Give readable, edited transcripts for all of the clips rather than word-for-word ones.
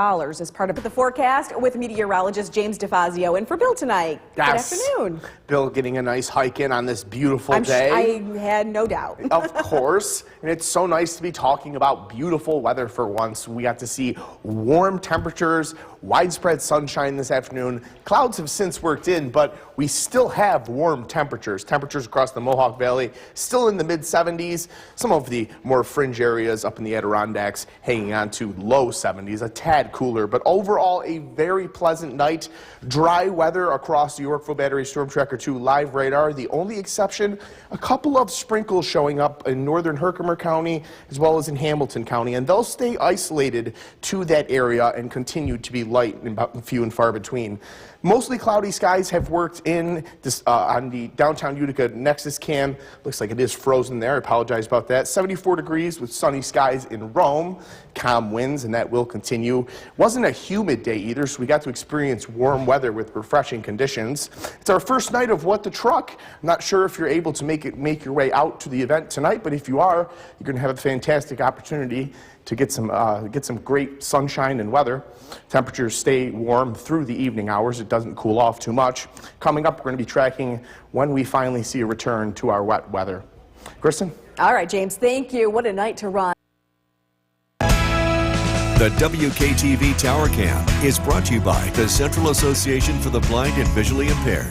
As part of the forecast with meteorologist James DeFazio. And for Bill tonight. Yes. Good afternoon. Bill getting a nice hike in on this beautiful day. I had no doubt. Of course. And it's so nice to be talking about beautiful weather for once. We got to see warm temperatures, widespread sunshine this afternoon. Clouds have since worked in, but we still have warm temperatures. Temperatures across the Mohawk Valley still in the mid-70s. Some of the more fringe areas up in the Adirondacks hanging on to low 70s, a tad cooler, but overall a very pleasant night. Dry weather across the Yorkville Battery Storm Tracker 2 live radar. The only exception, a couple of sprinkles showing up in northern Herkimer County as well as in Hamilton County, and they'll stay isolated to that area and continue to be light and few and far between. Mostly cloudy skies have worked in this, on the downtown Utica Nexus cam. Looks like it is frozen there. I apologize about that. 74 degrees with sunny skies in Rome. Calm winds, and that will continue. Wasn't a humid day either, so we got to experience warm weather with refreshing conditions. It's our first night of What the Truck. I'm not sure if you're able to make your way out to the event tonight, but if you are, you're going to have a fantastic opportunity to get some great sunshine and weather. Temperatures stay warm through the evening hours. It doesn't cool off too much. Coming up, we're going to be tracking when we finally see a return to our wet weather. Kristen? All right, James, thank you. What a night to run. The WKTV Tower Cam is brought to you by the Central Association for the Blind and Visually Impaired.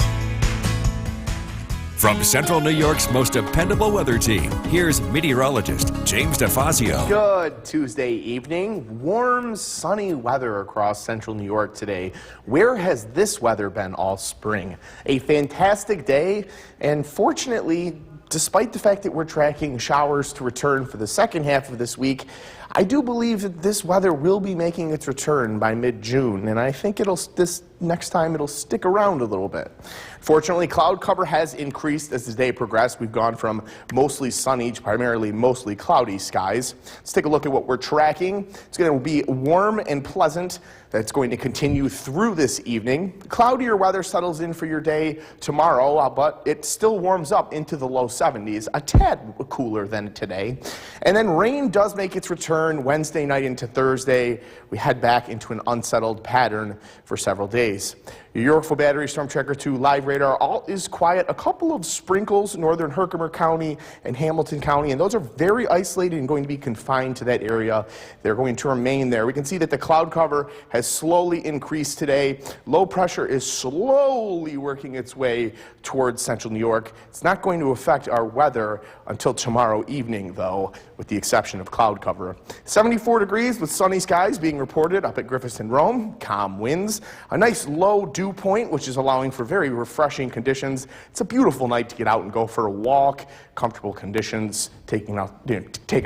From Central New York's most dependable weather team, here's meteorologist James DeFazio. Good Tuesday evening. Warm, sunny weather across central New York today. Where has this weather been all spring? A fantastic day, and fortunately, despite the fact that we're tracking showers to return for the second half of this week, I do believe that this weather will be making its return by mid-June, and I think this next time it'll stick around a little bit. Fortunately, cloud cover has increased as the day progressed. We've gone from mostly sunny to primarily mostly cloudy skies. Let's take a look at what we're tracking. It's going to be warm and pleasant. That's going to continue through this evening. Cloudier weather settles in for your day tomorrow, but it still warms up into the low 70s, a tad cooler than today. And then rain does make its return Wednesday night into Thursday. We head back into an unsettled pattern for several days. Your Yorkville Battery Storm Tracker 2 live radar, all is quiet. A couple of sprinkles, northern Herkimer County and Hamilton County, and those are very isolated and going to be confined to that area. They're going to remain there. We can see that the cloud cover has slowly increased today. Low pressure is slowly working its way towards central New York. It's not going to affect our weather until tomorrow evening, though, with the exception of cloud cover. 74 degrees with sunny skies being reported up at Griffith and Rome. Calm winds. A nice low dew point, which is allowing for very refreshing conditions. It's a beautiful night to get out and go for a walk. Comfortable conditions. Take a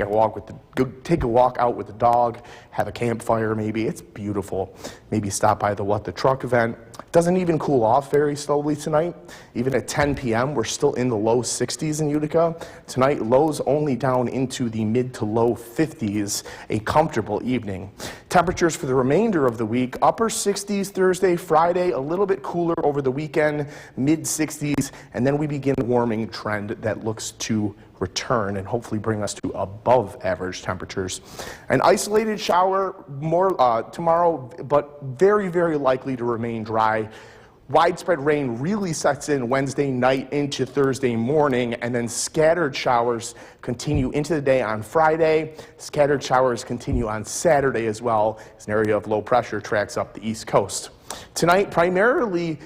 walk out with the dog. Have a campfire maybe. It's beautiful. Maybe stop by the What the Truck event. Doesn't even cool off very slowly tonight. Even at 10 p.m., we're still in the low 60s in Utica. Tonight, lows only down into the mid to low 50s. A comfortable evening. Temperatures for the remainder of the week, upper 60s Thursday, Friday, a little bit cooler over the weekend, mid 60s, and then we begin a warming trend that looks to return and hopefully bring us to above average temperatures. An isolated shower tomorrow, but very, very likely to remain dry. Widespread rain really sets in Wednesday night into Thursday morning, and then scattered showers continue into the day on Friday. Scattered showers continue on Saturday as well, as an area of low pressure tracks up the East Coast. Tonight, primarily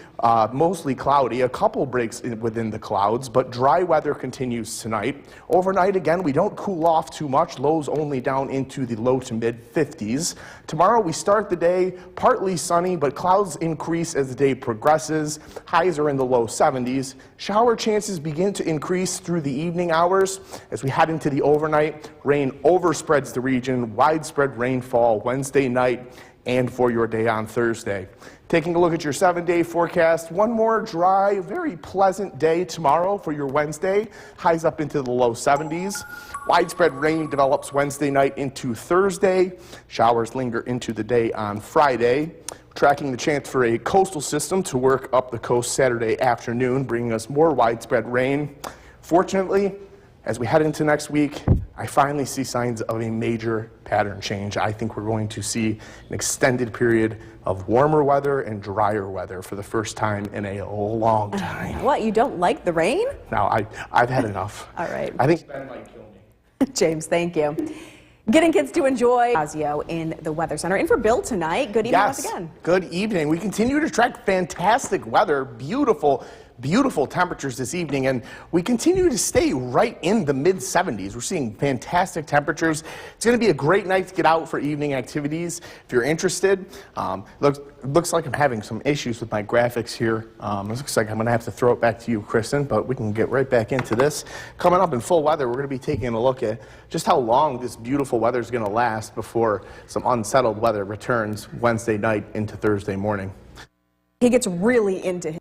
mostly cloudy, a couple breaks within the clouds, but dry weather continues tonight. Overnight, again, we don't cool off too much, lows only down into the low to mid 50s. Tomorrow, we start the day partly sunny, but clouds increase as the day progresses. Highs are in the low 70s. Shower chances begin to increase through the evening hours. As we head into the overnight, rain overspreads the region, widespread rainfall Wednesday night and for your day on Thursday. Taking a look at your 7-day forecast, one more dry, very pleasant day tomorrow for your Wednesday. Highs up into the low 70s. Widespread rain develops Wednesday night into Thursday. Showers linger into the day on Friday. Tracking the chance for a coastal system to work up the coast Saturday afternoon, bringing us more widespread rain. Fortunately, as we head into next week, I finally see signs of a major pattern change. I think we're going to see an extended period of warmer weather and drier weather for the first time in a long time. What, you don't like the rain? Now, I've had enough. All right. I think Ben might kill me. James, thank you. Getting kids to enjoy Fazio in the Weather Center. In for Bill tonight. Good evening once again. Good evening. We continue to track fantastic weather, beautiful temperatures this evening, and we continue to stay right in the mid-70s. We're seeing fantastic temperatures. It's going to be a great night to get out for evening activities. If you're interested, looks like I'm having some issues with my graphics here. It looks like I'm going to have to throw it back to you, Kristen, but we can get right back into this. Coming up in full weather, we're going to be taking a look at just how long this beautiful weather is going to last before some unsettled weather returns Wednesday night into Thursday morning. He gets really into him.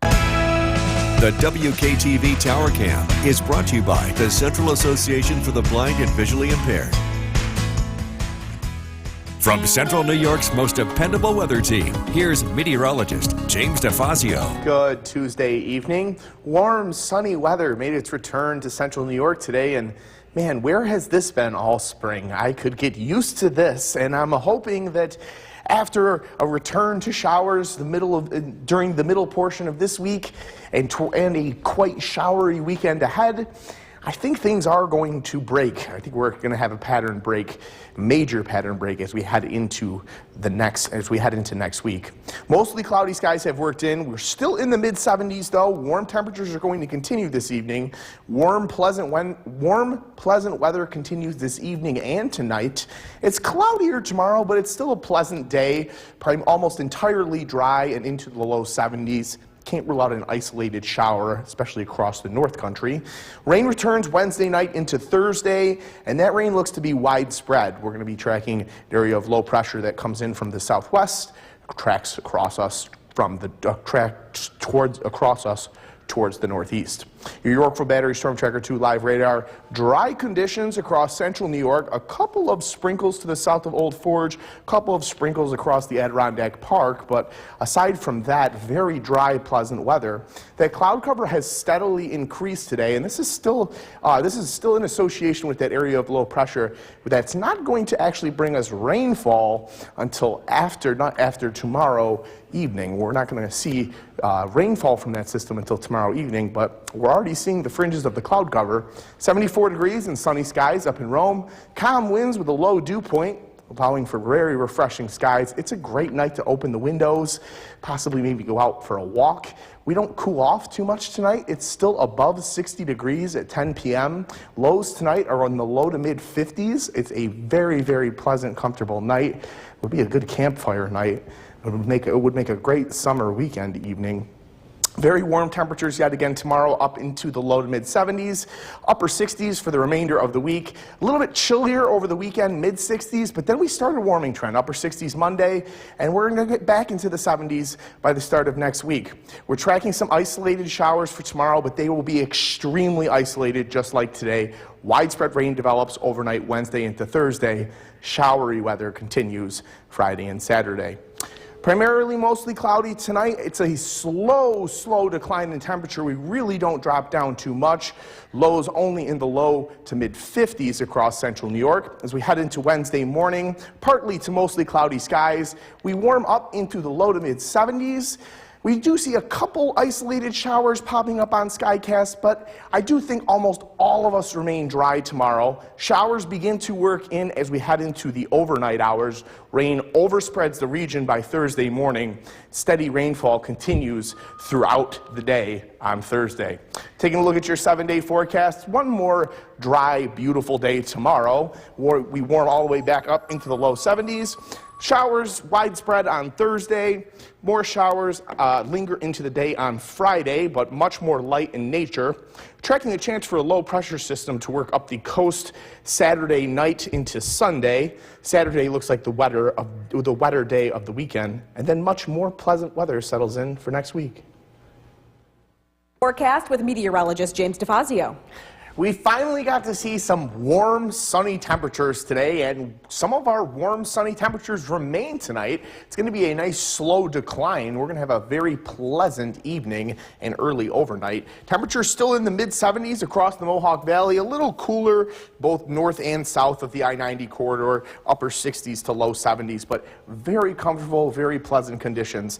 The WKTV Tower Cam is brought to you by the Central Association for the Blind and Visually Impaired. From Central New York's most dependable weather team, here's meteorologist James DeFazio. Good Tuesday evening. Warm, sunny weather made its return to Central New York today, and man, where has this been all spring? I could get used to this, and I'm hoping that after a return to showers during the middle portion of this week and a quite showery weekend ahead, I think things are going to break. I think we're going to have a pattern break, major pattern break, as we head into next week. Mostly cloudy skies have worked in. We're still in the mid-70s though. Warm temperatures are going to continue this evening. Warm, pleasant weather continues this evening and tonight. It's cloudier tomorrow, but it's still a pleasant day, probably almost entirely dry and into the low 70s. Can't rule out an isolated shower, especially across the North Country. Rain returns Wednesday night into Thursday, and that rain looks to be widespread. We're going to be tracking an area of low pressure that comes in from the southwest, tracks across us towards the northeast. Your Yorkville Battery Storm Tracker 2 live radar. Dry conditions across central New York. A couple of sprinkles to the south of Old Forge. A couple of sprinkles across the Adirondack Park. But aside from that, very dry, pleasant weather. That cloud cover has steadily increased today, and this is still in association with that area of low pressure. But that's not going to actually bring us rainfall until not after tomorrow evening. We're not going to see rainfall from that system until tomorrow evening, but we're already seeing the fringes of the cloud cover. 74 degrees and sunny skies up in Rome. Calm winds with a low dew point, allowing for very refreshing skies. It's a great night to open the windows, possibly maybe go out for a walk. We don't cool off too much tonight. It's still above 60 degrees at 10 p.m. Lows tonight are in the low to mid 50s. It's a very, very pleasant, comfortable night. It would be a good campfire night. It would make a great summer weekend evening. Very warm temperatures yet again tomorrow, up into the low to mid 70s, upper 60s for the remainder of the week. A little bit chillier over the weekend, mid 60s, but then we start a warming trend, upper 60s Monday, and we're going to get back into the 70s by the start of next week. We're tracking some isolated showers for tomorrow, but they will be extremely isolated, just like today. Widespread rain develops overnight Wednesday into Thursday. Showery weather continues Friday and Saturday. Primarily mostly cloudy tonight. It's a slow decline in temperature. We really don't drop down too much. Lows only in the low to mid 50s across central New York. As we head into Wednesday morning, partly to mostly cloudy skies, we warm up into the low to mid 70s. We do see a couple isolated showers popping up on Skycast, but I do think almost all of us remain dry tomorrow. Showers begin to work in as we head into the overnight hours. Rain overspreads the region by Thursday morning. Steady rainfall continues throughout the day on Thursday. Taking a look at your 7-day forecast, one more dry, beautiful day tomorrow. We warm all the way back up into the low 70s. Showers widespread on Thursday. More showers linger into the day on Friday, but much more light in nature. Tracking a chance for a low pressure system to work up the coast Saturday night into Sunday. Saturday looks like the wetter day of the weekend, and then much more pleasant weather settles in for next week. Forecast with meteorologist James DeFazio. We finally got to see some warm, sunny temperatures today, and some of our warm, sunny temperatures remain tonight. It's going to be a nice slow decline. We're going to have a very pleasant evening and early overnight. Temperatures still in the mid-70s across the Mohawk Valley, a little cooler both north and south of the I-90 corridor, upper 60s to low 70s, but very comfortable, very pleasant conditions.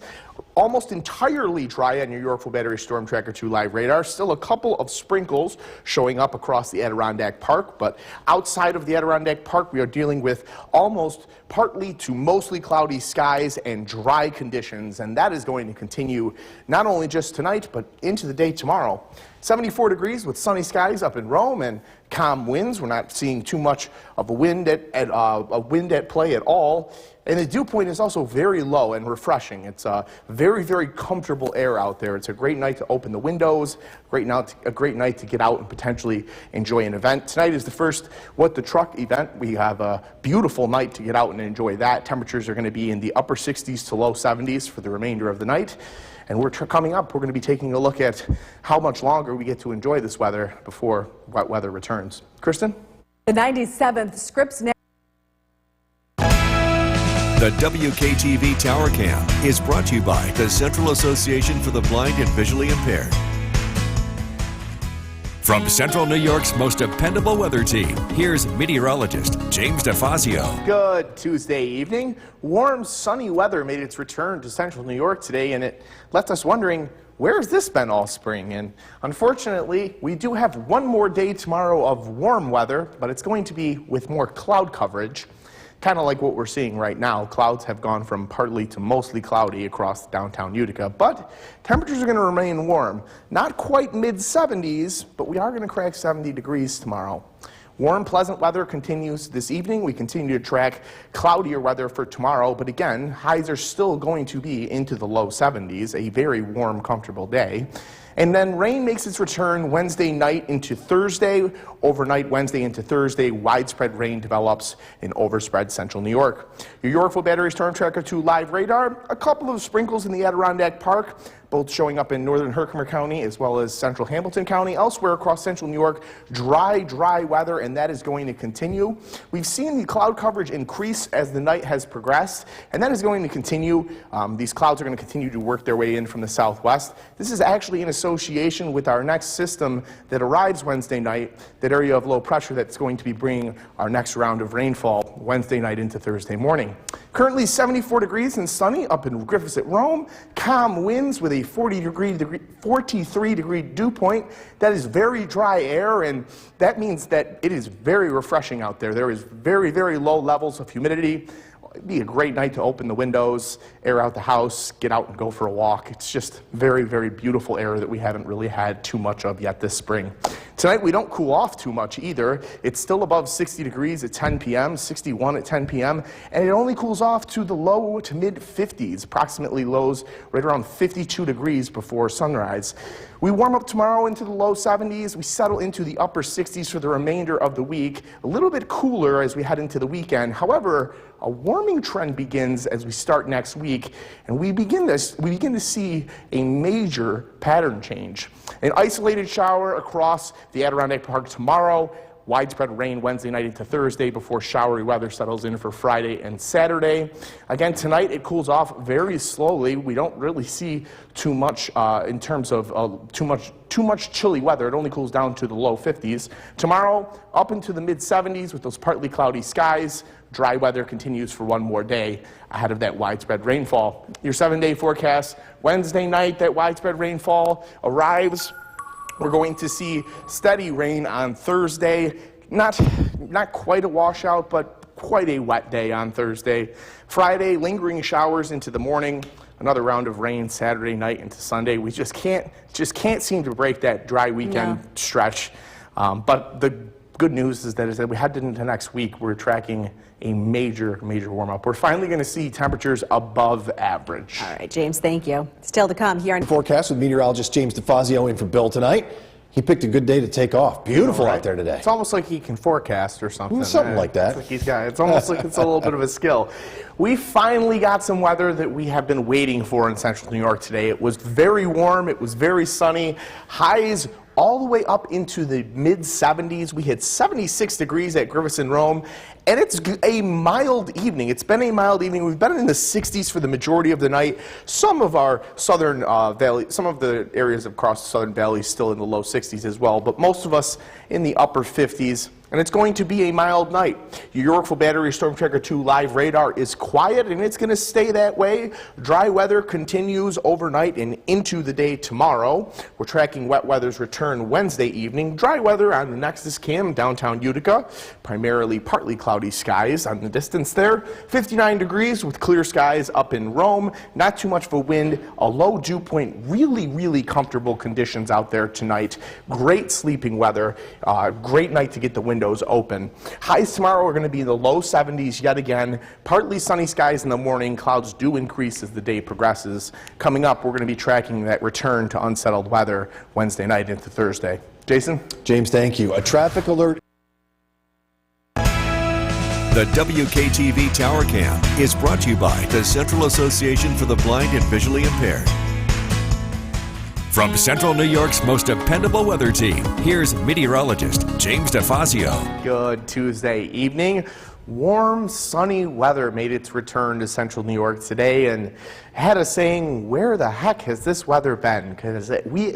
Almost entirely dry on your Yorkville Battery Storm Tracker 2 live radar. Still a couple of sprinkles showing up across the Adirondack Park, but outside of the Adirondack Park, we are dealing with almost partly to mostly cloudy skies and dry conditions, and that is going to continue not only just tonight, but into the day tomorrow. 74 degrees with sunny skies up in Rome and calm winds. We're not seeing too much of a wind at play at all. And the dew point is also very low and refreshing. It's a very, very comfortable air out there. It's a great night to open the windows, a great night to get out and potentially enjoy an event. Tonight is the first What the Truck event. We have a beautiful night to get out and enjoy that. Temperatures are going to be in the upper 60s to low 70s for the remainder of the night. And coming up, we're going to be taking a look at how much longer we get to enjoy this weather before wet weather returns. Kristen? The 97th Scripps. The WKTV Tower Cam is brought to you by the Central Association for the Blind and Visually Impaired. From Central New York's most dependable weather team, here's meteorologist James DeFazio. Good Tuesday evening. Warm, sunny weather made its return to Central New York today, and it left us wondering, where has this been all spring? And unfortunately, we do have one more day tomorrow of warm weather, but it's going to be with more cloud coverage. Kind of like what we're seeing right now. Clouds have gone from partly to mostly cloudy across downtown Utica, but temperatures are going to remain warm. Not quite mid-70s, but we are going to crack 70 degrees tomorrow. Warm, pleasant weather continues this evening. We continue to track cloudier weather for tomorrow, but again, highs are still going to be into the low 70s, a very warm, comfortable day. And then rain makes its return Wednesday night into Thursday. Overnight, Wednesday into Thursday, widespread rain develops in overspread central New York. Your Yorkville Battery Storm Tracker 2 live radar, a couple of sprinkles in the Adirondack Park, both showing up in northern Herkimer County as well as central Hamilton County. Elsewhere across central New York, dry weather, and that is going to continue. We've seen the cloud coverage increase as the night has progressed, and that is going to continue. These clouds are going to continue to work their way in from the southwest. This is actually in association with our next system that arrives Wednesday night, that area of low pressure that's going to be bringing our next round of rainfall Wednesday night into Thursday morning. Currently 74 degrees and sunny up in Griffiths at Rome. Calm winds with a 43 degree dew point. That is very dry air, and that means that it is very refreshing out there. There is very, very low levels of humidity. It'd be a great night to open the windows, air out the house, get out and go for a walk. It's just very, very beautiful air that we haven't really had too much of yet this spring. Tonight we don't cool off too much either. It's still above 60 degrees at 10 p.m., 61 at 10 p.m., and it only cools off to the low to mid 50s, approximately lows right around 52 degrees before sunrise. We warm up tomorrow into the low 70s. We settle into the upper 60s for the remainder of the week. A little bit cooler as we head into the weekend. However, a warming trend begins as we start next week, and we begin to see a major pattern change. An isolated shower across the Adirondack Park tomorrow. Widespread rain Wednesday night into Thursday before showery weather settles in for Friday and Saturday. Again, tonight it cools off very slowly. We don't really see too much in terms of too much chilly weather. It only cools down to the low 50s. Tomorrow, up into the mid 70s with those partly cloudy skies. Dry weather continues for one more day ahead of that widespread rainfall. Your 7-day forecast, Wednesday night, that widespread rainfall arrives. We're going to see steady rain on Thursday. Not quite a washout, but quite a wet day on Thursday. Friday, lingering showers into the morning. Another round of rain Saturday night into Sunday. We just can't seem to break that dry weekend stretch. But the good news is that as we head into next week, we're tracking a major warm-up. We're finally going to see temperatures above average. All right, James, thank you. Still to come here on Forecast with meteorologist James DeFazio in for Bill tonight. He picked a good day to take off. Beautiful out there today. It's almost like he can forecast or something. Something like that. It's almost like it's a little bit of a skill. We finally got some weather that we have been waiting for in central New York today. It was very warm. It was very sunny. Highs all the way up into the mid 70s. We hit 76 degrees at Griffiths and Rome, and it's a mild evening. It's been a mild evening. We've been in the 60s for the majority of the night. Some of our southern valley, some of the areas across the southern valley still in the low 60s as well, but most of us in the upper 50s. And it's going to be a mild night. Your Yorkville Battery Storm Tracker 2 live radar is quiet, and it's going to stay that way. Dry weather continues overnight and into the day tomorrow. We're tracking wet weather's return Wednesday evening. Dry weather on the Nexus Cam, downtown Utica. Primarily partly cloudy skies on the distance there. 59 degrees with clear skies up in Rome. Not too much of a wind. A low dew point. Really, really comfortable conditions out there tonight. Great sleeping weather. Great night to get the windows open. Highs tomorrow are going to be in the low 70s yet again. Partly sunny skies in the morning. Clouds do increase as the day progresses. Coming up, we're going to be tracking that return to unsettled weather Wednesday night into Thursday. Jason? James, thank you. A traffic alert. The WKTV Tower Cam is brought to you by the Central Association for the Blind and Visually Impaired. From Central New York's most dependable weather team, here's meteorologist James DeFazio. Good Tuesday evening. Warm, sunny weather made its return to Central New York today, and had us saying, where the heck has this weather been? Because we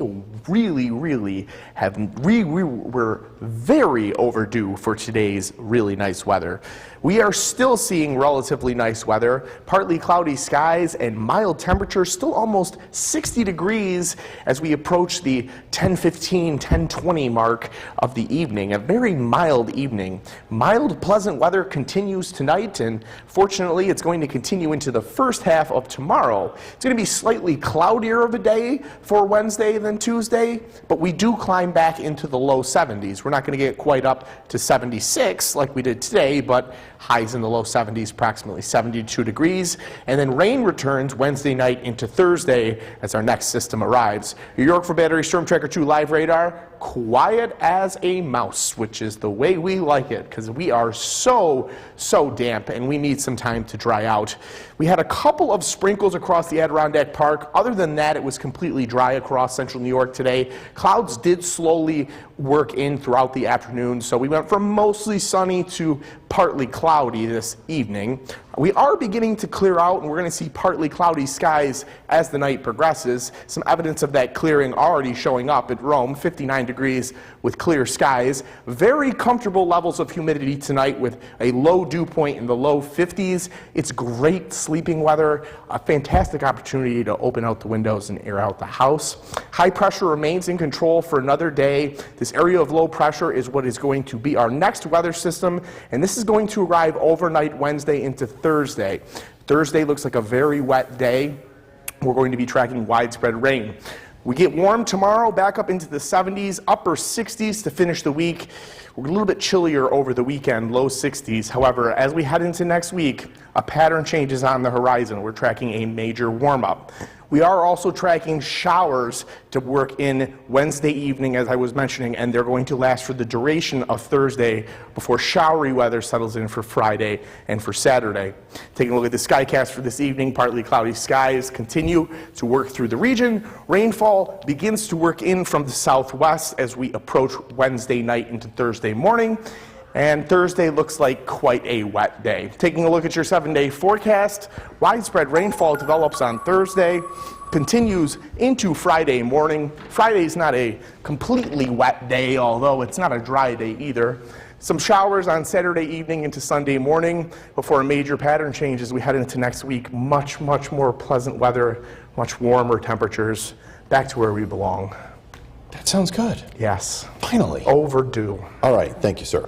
really have, we were very overdue for today's really nice weather. We are still seeing relatively nice weather, partly cloudy skies and mild temperatures, still almost 60 degrees as we approach the 10:15, 10:20 mark of the evening. A very mild evening. Mild, pleasant weather continues tonight, and fortunately it's going to continue into the first half of tomorrow. It's going to be slightly cloudier of a day for Wednesday than Tuesday, but we do climb back into the low 70s. We're not going to get quite up to 76 like we did today, but highs in the low 70s, approximately 72 degrees. And then rain returns Wednesday night into Thursday as our next system arrives. Your Yorkville Battery Storm Tracker 2 live radar, quiet as a mouse, which is the way we like it, because we are so damp and we need some time to dry out. We had a couple of sprinkles across the Adirondack Park. Other than that, it was completely dry across central New York today. Clouds did slowly work in throughout the afternoon, so we went from mostly sunny to partly cloudy this evening. We are beginning to clear out, and we're going to see partly cloudy skies as the night progresses. Some evidence of that clearing already showing up at Rome, 59 degrees with clear skies. Very comfortable levels of humidity tonight with a low dew point in the low 50s. It's great sleeping weather, a fantastic opportunity to open out the windows and air out the house. High pressure remains in control for another day. This area of low pressure is what is going to be our next weather system, and this is going to arrive overnight Wednesday into Thursday. Thursday looks like a very wet day. We're going to be tracking widespread rain. We get warm tomorrow, back up into the 70s, upper 60s to finish the week. We're a little bit chillier over the weekend, low 60s. However, as we head into next week, a pattern change is on the horizon. We're tracking a major warm-up. We are also tracking showers to work in Wednesday evening, as I was mentioning, and they're going to last for the duration of Thursday before showery weather settles in for Friday and for Saturday. Taking a look at the skycast for this evening, partly cloudy skies continue to work through the region. Rainfall begins to work in from the southwest as we approach Wednesday night into Thursday morning. And Thursday looks like quite a wet day. Taking a look at your 7-day forecast, widespread rainfall develops on Thursday, continues into Friday morning. Friday's not a completely wet day, although it's not a dry day either. Some showers on Saturday evening into Sunday morning before a major pattern change as we head into next week. Much more pleasant weather, much warmer temperatures, back to where we belong. That sounds good. Yes. Finally. Overdue. All right, thank you, sir.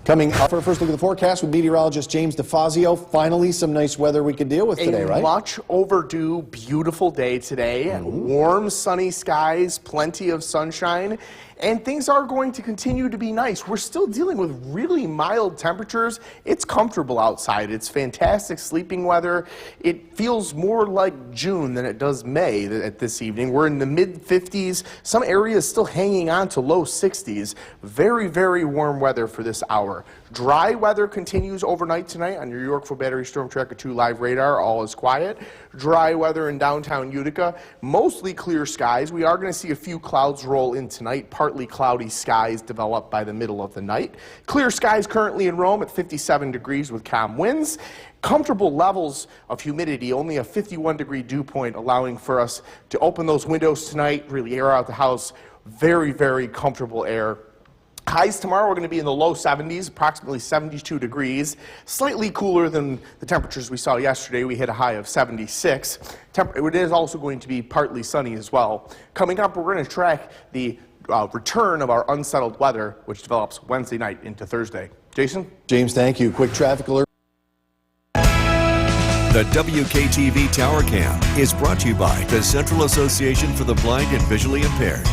Coming up for a first look at the forecast with meteorologist James DeFazio. Finally, some nice weather we could deal with today, right? A much overdue, beautiful day today. Warm, sunny skies, plenty of sunshine, and things are going to continue to be nice. We're still dealing with really mild temperatures. It's comfortable outside. It's fantastic sleeping weather. It feels more like June than it does May at this evening. We're in the mid-50s. Some areas still hanging on to low 60s. Very warm weather for this hour. Dry weather continues overnight tonight on your Yorkville Battery Storm Tracker 2 live radar. All is quiet. Dry weather in downtown Utica. Mostly clear skies. We are going to see a few clouds roll in tonight. Partly cloudy skies develop by the middle of the night. Clear skies currently in Rome at 57 degrees with calm winds. Comfortable levels of humidity, only a 51-degree dew point, allowing for us to open those windows tonight, really air out the house. Very, very comfortable air. Highs tomorrow are going to be in the low 70s, approximately 72 degrees, slightly cooler than the temperatures we saw yesterday. We hit a high of 76. It is also going to be partly sunny as well. Coming up, we're going to track the return of our unsettled weather, which develops Wednesday night into Thursday. Jason? James, thank you. Quick traffic alert. The WKTV Tower Cam is brought to you by the Central Association for the Blind and Visually Impaired.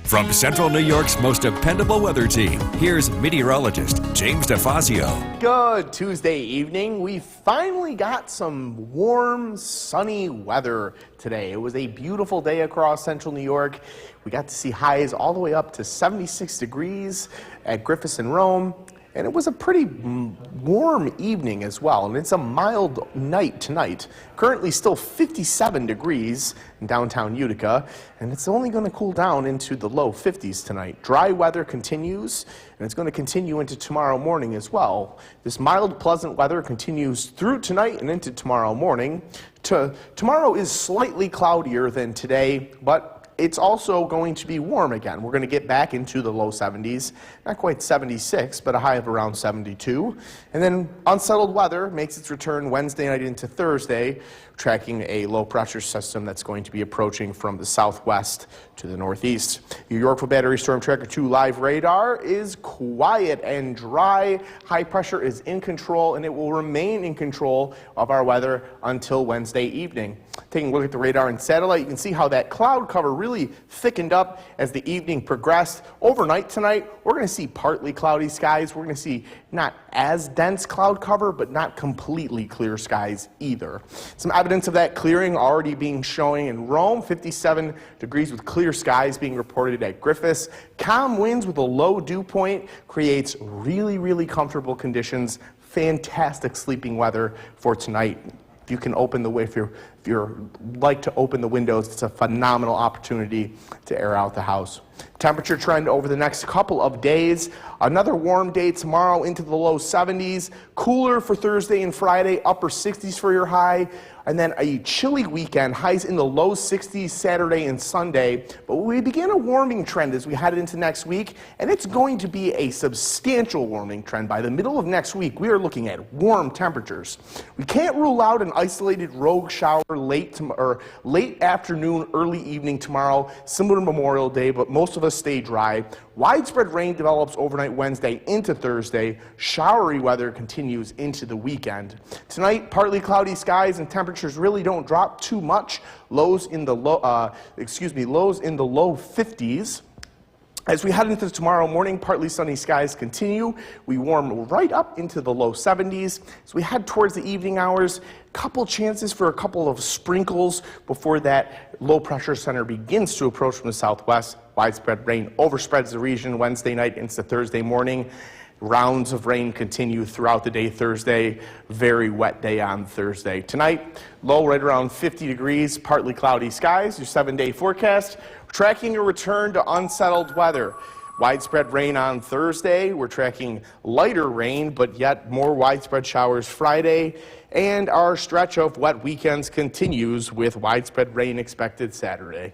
From Central New York's most dependable weather team, here's meteorologist James DeFazio. Good Tuesday evening. We finally got some warm, sunny weather today. It was a beautiful day across Central New York. We got to see highs all the way up to 76 degrees at Griffis and Rome. And it was a pretty warm evening as well, and it's a mild night tonight. Currently still 57 degrees in downtown Utica, and it's only going to cool down into the low 50s tonight. Dry weather continues, and it's going to continue into tomorrow morning as well. This mild, pleasant weather continues through tonight and into tomorrow morning. Tomorrow is slightly cloudier than today, but it's also going to be warm again. We're going to get back into the low 70s, not quite 76, but a high of around 72. And then unsettled weather makes its return Wednesday night into Thursday, tracking a low pressure system that's going to be approaching from the southwest to the northeast. Your Yorkville Battery Storm Tracker 2 live radar is quiet and dry. High pressure is in control, and it will remain in control of our weather until Wednesday evening. Taking a look at the radar and satellite, you can see how that cloud cover really thickened up as the evening progressed. Overnight tonight, we're going to see partly cloudy skies. We're going to see not as dense cloud cover, but not completely clear skies either. Some evidence of that clearing already being showing in Rome, 57 degrees with clear skies being reported at Griffis. Calm winds with a low dew point creates really, really comfortable conditions. Fantastic sleeping weather for tonight. You can open the way if you're like to open the windows. It's a phenomenal opportunity to air out the house. Temperature trend over the next couple of days. Another warm day tomorrow into the low 70s. Cooler for Thursday and Friday, upper 60s for your high. And then a chilly weekend, highs in the low 60s Saturday and Sunday. But we begin a warming trend as we head into next week, and it's going to be a substantial warming trend. By the middle of next week, we are looking at warm temperatures. We can't rule out an isolated rogue shower late afternoon, early evening tomorrow, similar to Memorial Day, but most of us stay dry. Widespread rain develops overnight Wednesday into Thursday. Showery weather continues into the weekend. Tonight, partly cloudy skies and temperatures really don't drop too much. Lows in the low 50s. As we head into tomorrow morning, partly sunny skies continue. We warm right up into the low 70s. As we head towards the evening hours, couple chances for a couple of sprinkles before that low pressure center begins to approach from the southwest. Widespread rain overspreads the region Wednesday night into Thursday morning. Rounds of rain continue throughout the day Thursday. Very wet day on Thursday. Tonight, low right around 50 degrees, partly cloudy skies. Your 7-day forecast. Tracking a return to unsettled weather. Widespread rain on Thursday. We're tracking lighter rain, but yet more widespread showers Friday. And our stretch of wet weekends continues with widespread rain expected Saturday.